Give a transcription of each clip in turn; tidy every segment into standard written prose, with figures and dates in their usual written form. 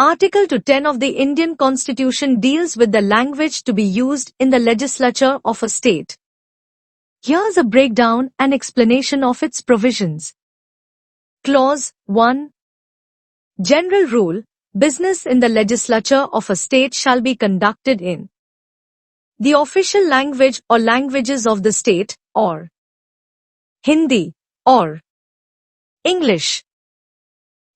Article 210 of the Indian Constitution deals with the language to be used in the legislature of a state. Here's a breakdown and explanation of its provisions. Clause 1. General rule: business in the legislature of a state shall be conducted in the official language or languages of the state, or Hindi, or English.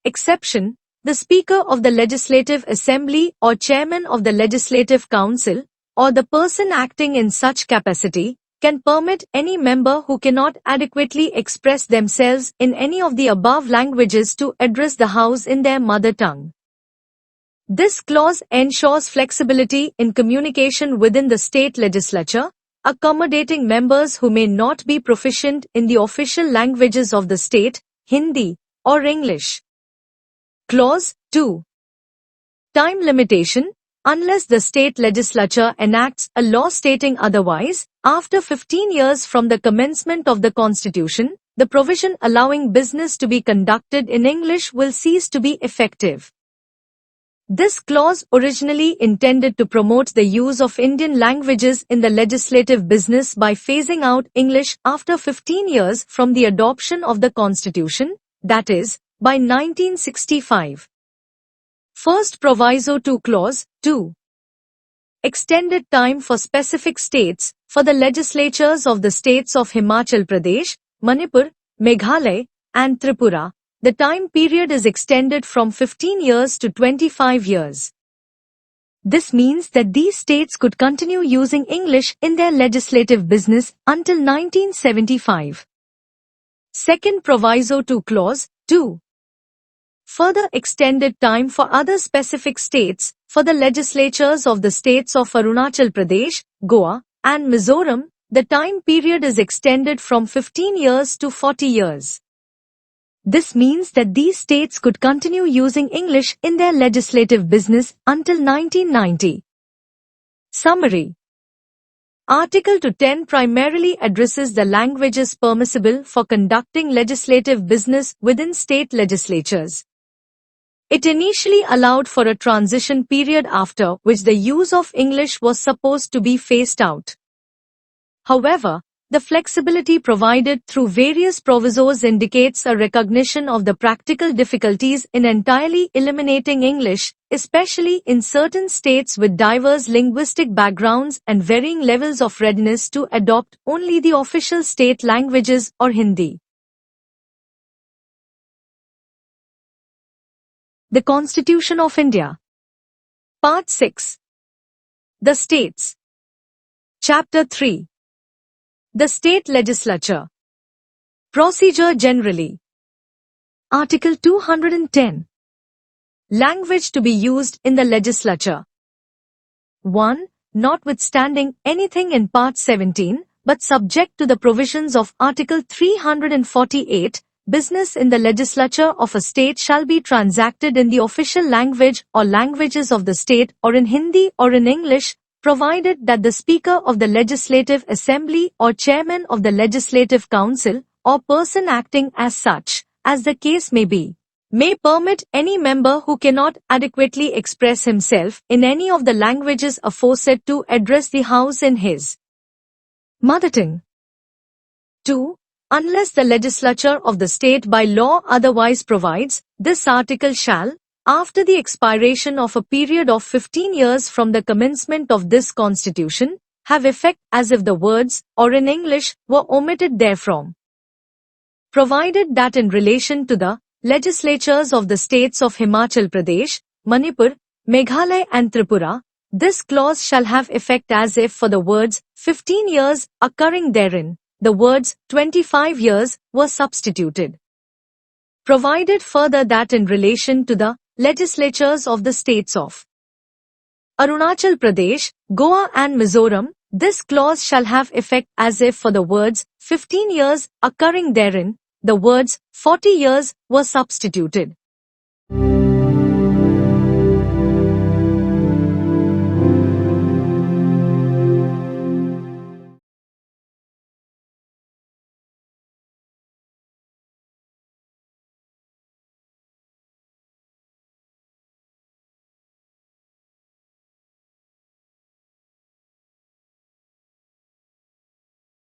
Exception: the Speaker of the Legislative Assembly or Chairman of the Legislative Council, or the person acting in such capacity, can permit any member who cannot adequately express themselves in any of the above languages to address the House in their mother tongue. This clause ensures flexibility in communication within the state legislature, accommodating members who may not be proficient in the official languages of the state, Hindi, or English. Clause 2. Time limitation: unless the state legislature enacts a law stating otherwise, after 15 years from the commencement of the Constitution, the provision allowing business to be conducted in English will cease to be effective. This clause originally intended to promote the use of Indian languages in the legislative business by phasing out English after 15 years from the adoption of the Constitution, that is, by 1965. First proviso to Clause 2. Extended time for specific states. For the legislatures of the states of Himachal Pradesh, Manipur, Meghalaya, and Tripura, the time period is extended from 15 years to 25 years. This means that these states could continue using English in their legislative business until 1975. Second proviso to Clause 2. Further extended time for other specific states. For the legislatures of the states of Arunachal Pradesh, Goa, and Mizoram, the time period is extended from 15 years to 40 years. This means that these states could continue using English in their legislative business until 1990. Summary. Article 210 primarily addresses the languages permissible for conducting legislative business within state legislatures. It initially allowed for a transition period after which the use of English was supposed to be phased out. However, the flexibility provided through various provisos indicates a recognition of the practical difficulties in entirely eliminating English, especially in certain states with diverse linguistic backgrounds and varying levels of readiness to adopt only the official state languages or Hindi. The Constitution of India. Part 6. The States. Chapter 3. The State Legislature. Procedure generally. Article 210. Language to be used in the legislature. 1. Notwithstanding anything in Part 17, but subject to the provisions of Article 348, business in the legislature of a state shall be transacted in the official language or languages of the state or in Hindi or in English, provided that the Speaker of the Legislative Assembly or Chairman of the Legislative Council, or person acting as such, as the case may be, may permit any member who cannot adequately express himself in any of the languages aforesaid to address the House in his mother tongue. 2. Unless the legislature of the state by law otherwise provides, this article shall, after the expiration of a period of 15 years from the commencement of this Constitution, have effect as if the words, or in English, were omitted therefrom. Provided that in relation to the legislatures of the states of Himachal Pradesh, Manipur, Meghalaya and Tripura, this clause shall have effect as if for the words 15 years occurring therein, the words 25 years were substituted. Provided further that in relation to the legislatures of the states of Arunachal Pradesh, Goa and Mizoram, this clause shall have effect as if for the words 15 years occurring therein, the words 40 years were substituted.